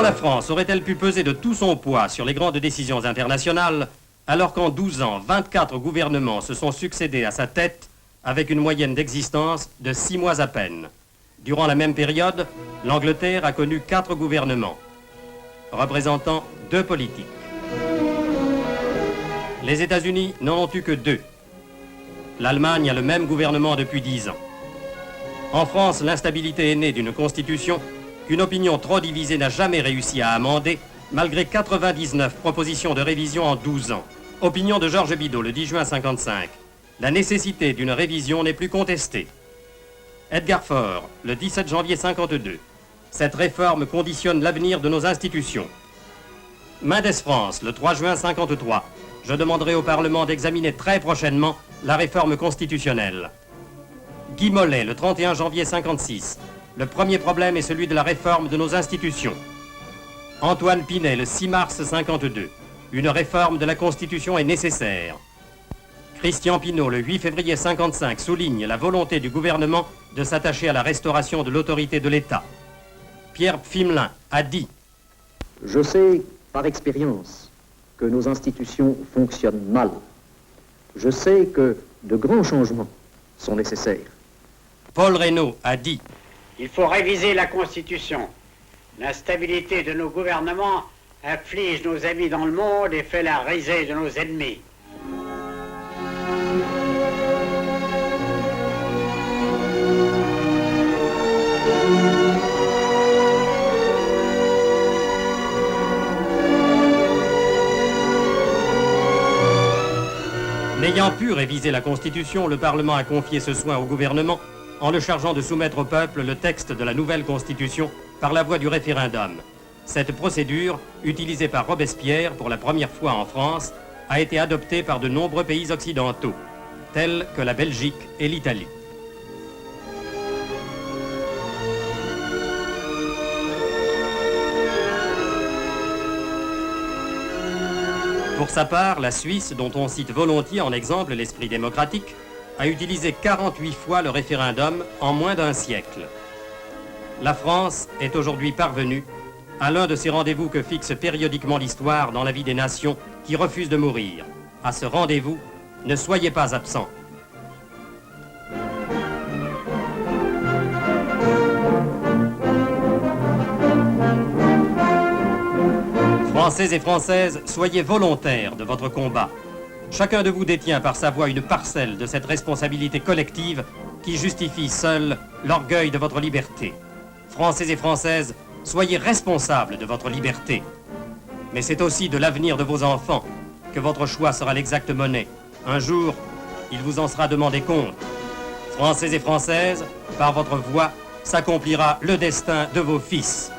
la France aurait-elle pu peser de tout son poids sur les grandes décisions internationales, alors qu'en 12 ans, 24 gouvernements se sont succédés à sa tête, avec une moyenne d'existence de 6 mois à peine. Durant la même période, l'Angleterre a connu 4 gouvernements, représentant 2 politiques. Les États-Unis n'en ont eu que 2. L'Allemagne a le même gouvernement depuis 10 ans. En France, l'instabilité est née d'une constitution qu'une opinion trop divisée n'a jamais réussi à amender, malgré 99 propositions de révision en 12 ans. Opinion de Georges Bidault, le 10 juin 1955. La nécessité d'une révision n'est plus contestée. Edgar Faure, le 17 janvier 1952. Cette réforme conditionne l'avenir de nos institutions. Mendès France, le 3 juin 1953. Je demanderai au Parlement d'examiner très prochainement la réforme constitutionnelle. Guy Mollet, le 31 janvier 1956. Le premier problème est celui de la réforme de nos institutions. Antoine Pinet, le 6 mars 1952. Une réforme de la Constitution est nécessaire. Christian Pineau, le 8 février 1955, souligne la volonté du gouvernement de s'attacher à la restauration de l'autorité de l'État. Pierre Pfimelin a dit « Je sais par expérience que nos institutions fonctionnent mal. Je sais que de grands changements sont nécessaires. » Paul Reynaud a dit « Il faut réviser la Constitution. L'instabilité de nos gouvernements afflige nos amis dans le monde et fait la risée de nos ennemis. » N'ayant pu réviser la Constitution, le Parlement a confié ce soin au gouvernement en le chargeant de soumettre au peuple le texte de la nouvelle Constitution par la voie du référendum. Cette procédure, utilisée par Robespierre pour la première fois en France, a été adoptée par de nombreux pays occidentaux, tels que la Belgique et l'Italie. Pour sa part, la Suisse, dont on cite volontiers en exemple l'esprit démocratique, a utilisé 48 fois le référendum en moins d'un siècle. La France est aujourd'hui parvenue à l'un de ces rendez-vous que fixe périodiquement l'histoire dans la vie des nations qui refusent de mourir. À ce rendez-vous, ne soyez pas absents. Français et Françaises, soyez volontaires de votre combat. Chacun de vous détient par sa voix une parcelle de cette responsabilité collective qui justifie seule l'orgueil de votre liberté. Français et Françaises, soyez responsables de votre liberté. Mais c'est aussi de l'avenir de vos enfants que votre choix sera l'exacte monnaie. Un jour, il vous en sera demandé compte. Français et Françaises, par votre voix, s'accomplira le destin de vos fils.